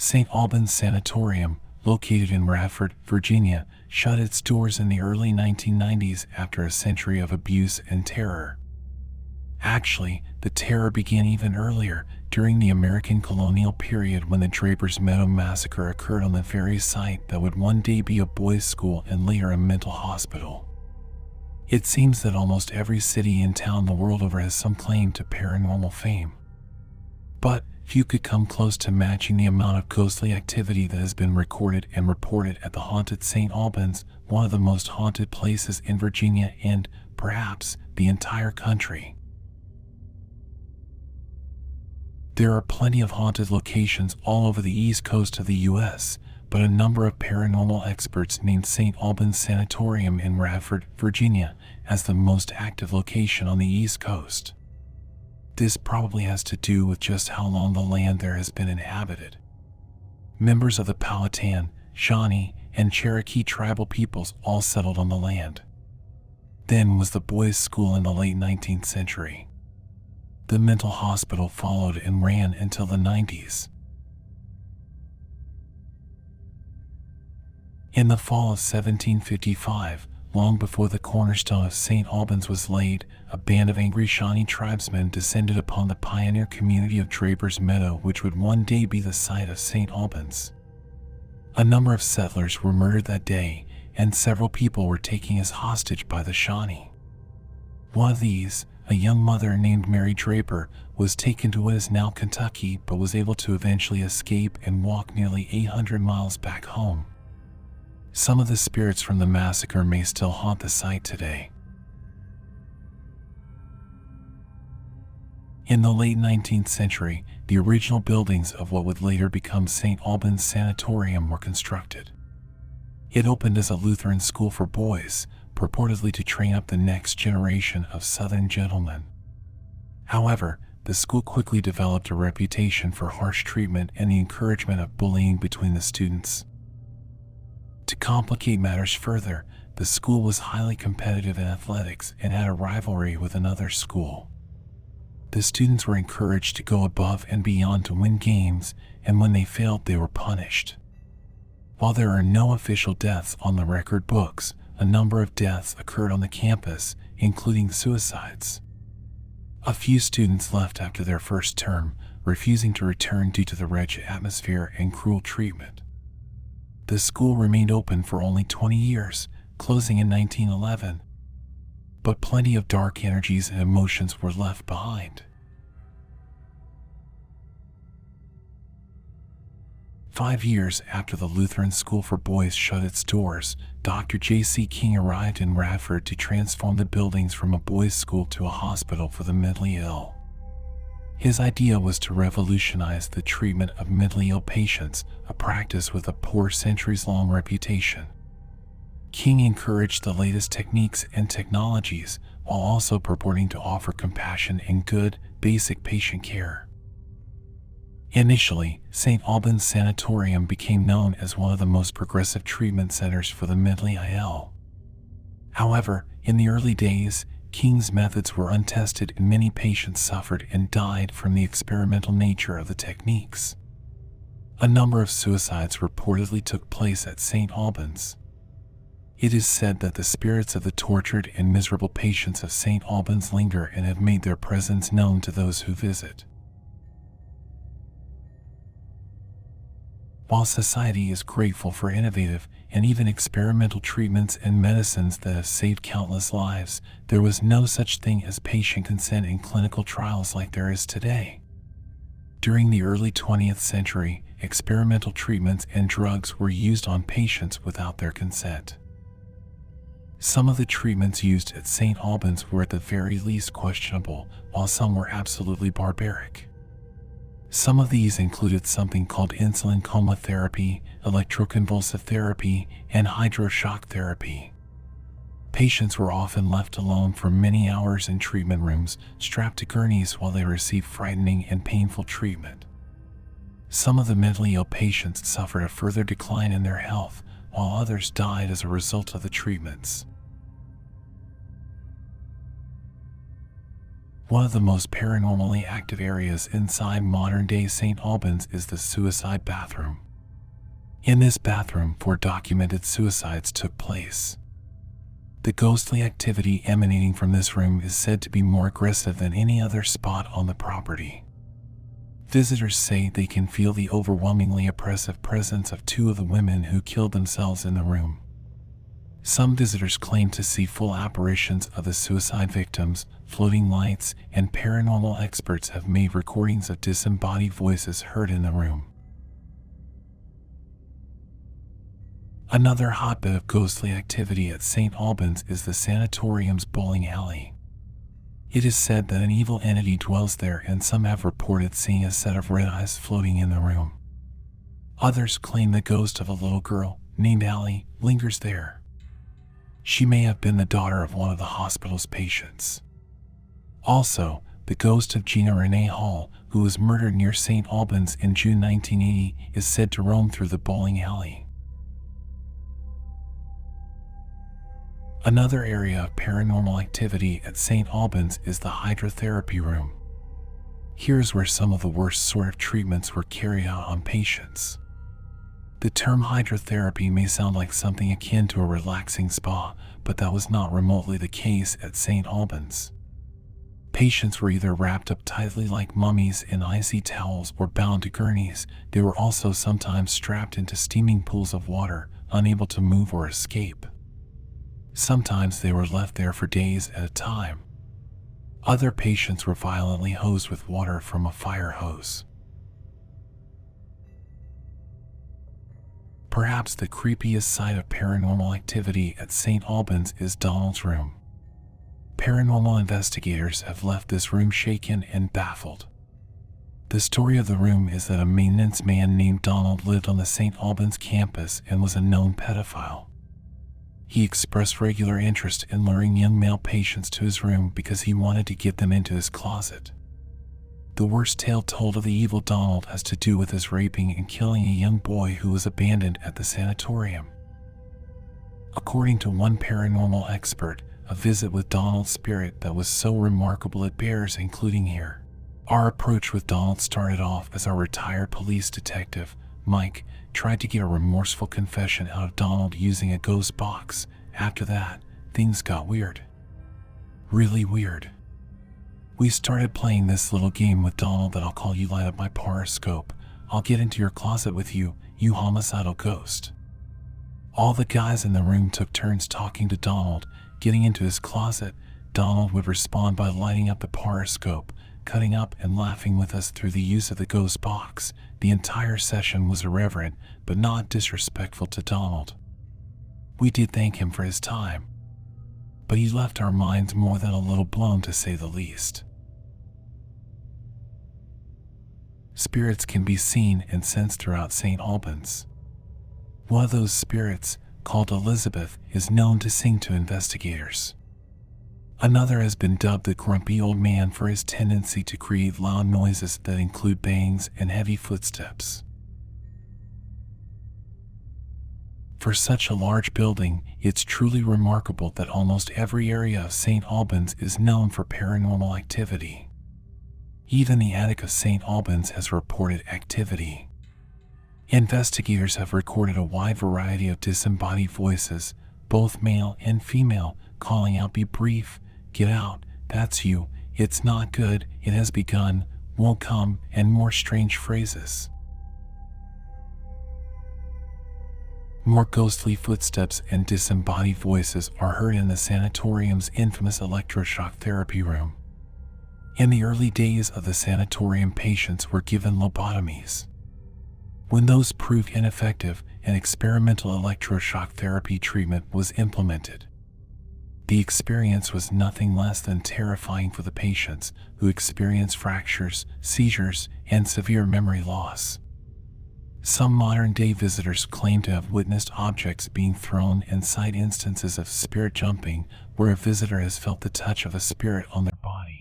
St. Albans Sanatorium, located in Radford, Virginia, shut its doors in the early 1990s after a century of abuse and terror. Actually, the terror began even earlier, during the American colonial period when the Drapers Meadow Massacre occurred on the very site that would one day be a boys' school and later a mental hospital. It seems that almost every city and town the world over has some claim to paranormal fame. But few could come close to matching the amount of ghostly activity that has been recorded and reported at the haunted St. Albans, one of the most haunted places in Virginia and, perhaps, the entire country. There are plenty of haunted locations all over the east coast of the U.S., but a number of paranormal experts named St. Albans Sanatorium in Radford, Virginia, as the most active location on the east coast. This probably has to do with just how long the land there has been inhabited. Members of the Powhatan, Shawnee, and Cherokee tribal peoples all settled on the land. Then was the boys' school in the late 19th century. The mental hospital followed and ran until the 90s. In the fall of 1755, long before the cornerstone of St. Albans was laid, a band of angry Shawnee tribesmen descended upon the pioneer community of Drapers Meadow, which would one day be the site of St. Albans. A number of settlers were murdered that day, and several people were taken as hostage by the Shawnee. One of these, a young mother named Mary Draper, was taken to what is now Kentucky, but was able to eventually escape and walk nearly 800 miles back home. Some of the spirits from the massacre may still haunt the site today. In the late 19th century, the original buildings of what would later become St. Albans Sanatorium were constructed. It opened as a Lutheran school for boys, purportedly to train up the next generation of Southern gentlemen. However, the school quickly developed a reputation for harsh treatment and the encouragement of bullying between the students. To complicate matters further, the school was highly competitive in athletics and had a rivalry with another school. The students were encouraged to go above and beyond to win games, and when they failed, they were punished. While there are no official deaths on the record books, a number of deaths occurred on the campus, including suicides. A few students left after their first term, refusing to return due to the wretched atmosphere and cruel treatment. The school remained open for only 20 years, closing in 1911. But plenty of dark energies and emotions were left behind. 5 years after the Lutheran School for Boys shut its doors, Dr. J.C. King arrived in Radford to transform the buildings from a boys' school to a hospital for the mentally ill. His idea was to revolutionize the treatment of mentally ill patients, a practice with a poor centuries-long reputation. King encouraged the latest techniques and technologies, while also purporting to offer compassion and good, basic patient care. Initially, St. Albans Sanatorium became known as one of the most progressive treatment centers for the mentally ill. However, in the early days, King's methods were untested and many patients suffered and died from the experimental nature of the techniques. A number of suicides reportedly took place at St. Albans. It is said that the spirits of the tortured and miserable patients of St. Albans linger and have made their presence known to those who visit. While society is grateful for innovative and even experimental treatments and medicines that have saved countless lives, there was no such thing as patient consent in clinical trials like there is today. During the early 20th century, experimental treatments and drugs were used on patients without their consent. Some of the treatments used at St. Albans were at the very least questionable, while some were absolutely barbaric. Some of these included something called insulin coma therapy, electroconvulsive therapy, and hydroshock therapy. Patients were often left alone for many hours in treatment rooms, strapped to gurneys while they received frightening and painful treatment. Some of the mentally ill patients suffered a further decline in their health, while others died as a result of the treatments. One of the most paranormally active areas inside modern-day St. Albans is the suicide bathroom. In this bathroom, 4 documented suicides took place. The ghostly activity emanating from this room is said to be more aggressive than any other spot on the property. Visitors say they can feel the overwhelmingly oppressive presence of 2 of the women who killed themselves in the room. Some visitors claim to see full apparitions of the suicide victims, floating lights, and paranormal experts have made recordings of disembodied voices heard in the room. Another hotbed of ghostly activity at St. Albans is the sanatorium's bowling alley. It is said that an evil entity dwells there, and some have reported seeing a set of red eyes floating in the room. Others claim the ghost of a little girl, named Allie, lingers there. She may have been the daughter of one of the hospital's patients. Also, the ghost of Gina Renee Hall, who was murdered near St. Albans in June 1980, is said to roam through the bowling alley. Another area of paranormal activity at St. Albans is the hydrotherapy room. Here's where some of the worst sort of treatments were carried out on patients. The term hydrotherapy may sound like something akin to a relaxing spa, but that was not remotely the case at St. Albans. Patients were either wrapped up tightly like mummies in icy towels or bound to gurneys. They were also sometimes strapped into steaming pools of water, unable to move or escape. Sometimes they were left there for days at a time. Other patients were violently hosed with water from a fire hose. Perhaps the creepiest side of paranormal activity at St. Albans is Donald's room. Paranormal investigators have left this room shaken and baffled. The story of the room is that a maintenance man named Donald lived on the St. Albans campus and was a known pedophile. He expressed regular interest in luring young male patients to his room because he wanted to get them into his closet. The worst tale told of the evil Donald has to do with his raping and killing a young boy who was abandoned at the sanatorium. According to one paranormal expert, a visit with Donald's spirit that was so remarkable it bears including here. Our approach with Donald started off as our retired police detective, Mike, tried to get a remorseful confession out of Donald using a ghost box. After that, things got weird. Really weird. We started playing this little game with Donald that I'll call You Light Up My Periscope. I'll get into your closet with you, you homicidal ghost. All the guys in the room took turns talking to Donald, getting into his closet. Donald would respond by lighting up the periscope, cutting up and laughing with us through the use of the ghost box. The entire session was irreverent, but not disrespectful to Donald. We did thank him for his time, but he left our minds more than a little blown, to say the least. Spirits can be seen and sensed throughout St. Albans. One of those spirits, called Elizabeth, is known to sing to investigators. Another has been dubbed the Grumpy Old Man for his tendency to create loud noises that include bangs and heavy footsteps. For such a large building, it's truly remarkable that almost every area of St. Albans is known for paranormal activity. Even the attic of St. Albans has reported activity. Investigators have recorded a wide variety of disembodied voices, both male and female, calling out, "Be brief, get out, that's you, it's not good, it has begun, won't come," and more strange phrases. More ghostly footsteps and disembodied voices are heard in the sanatorium's infamous electroshock therapy room. In the early days of the sanatorium, patients were given lobotomies. When those proved ineffective, an experimental electroshock therapy treatment was implemented. The experience was nothing less than terrifying for the patients, who experienced fractures, seizures, and severe memory loss. Some modern-day visitors claim to have witnessed objects being thrown and cite instances of spirit jumping, where a visitor has felt the touch of a spirit on their body.